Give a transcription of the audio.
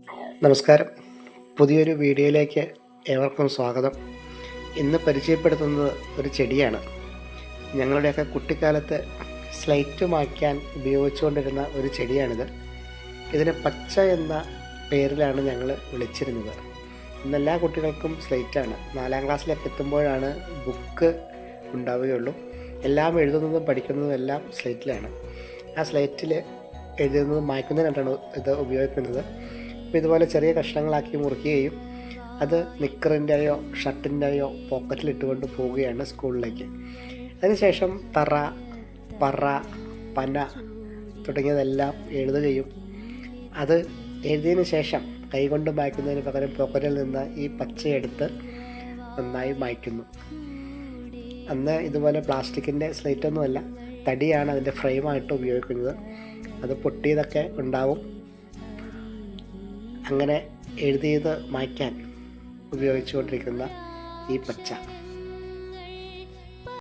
നമസ്കാരം. പുതിയൊരു വീഡിയോയിലേക്ക് ഏവർക്കും സ്വാഗതം. ഇന്ന് പരിചയപ്പെടുത്തുന്നത് ഒരു ചെടിയാണ്. ഞങ്ങളുടെയൊക്കെ കുട്ടിക്കാലത്ത് സ്ലേറ്റ് മായ്ക്കാൻ ഉപയോഗിച്ചുകൊണ്ടിരുന്ന ഒരു ചെടിയാണിത്. ഇതിനെ പച്ച എന്ന പേരിലാണ് ഞങ്ങൾ വിളിച്ചിരുന്നത്. ഇന്ന് എല്ലാ കുട്ടികൾക്കും സ്ലേറ്റാണ്. 4ാം ക്ലാസ്സിലൊക്കെ എത്തുമ്പോഴാണ് ബുക്ക് ഉണ്ടാവുകയുള്ളൂ. എല്ലാം എഴുതുന്നതും പഠിക്കുന്നതും എല്ലാം സ്ലേറ്റിലാണ്. ആ സ്ലേറ്റിൽ എഴുതുന്നതും മായ്ക്കുന്നതിനായിട്ടാണ് ഇത് ഉപയോഗിക്കുന്നത്. അപ്പോൾ ഇതുപോലെ ചെറിയ കഷ്ണങ്ങളാക്കി മുറിക്കുകയും അത് നിക്കറിൻ്റെയോ ഷർട്ടിൻ്റെയോ പോക്കറ്റിലിട്ടുകൊണ്ട് പോവുകയാണ് സ്കൂളിലേക്ക്. അതിനുശേഷം തറ, പറ, പന തുടങ്ങിയതെല്ലാം എഴുതുകയും അത് എഴുതിയതിന് ശേഷം കൈകൊണ്ട് മായ്ക്കുന്നതിന് പകരം പോക്കറ്റിൽ നിന്ന് ഈ പച്ചയെടുത്ത് നന്നായി മായ്ക്കുന്നു. അന്ന് ഇതുപോലെ പ്ലാസ്റ്റിക്കിൻ്റെ സ്ലേറ്റൊന്നുമല്ല, തടിയാണ് അതിൻ്റെ ഫ്രെയിമായിട്ട് ഉപയോഗിക്കുന്നത്. അത് പൊട്ടിയതൊക്കെ ഉണ്ടാവും. അങ്ങനെ എഴുതിയത് മായ്ക്കാൻ ഉപയോഗിച്ചുകൊണ്ടിരിക്കുന്ന ഈ പച്ച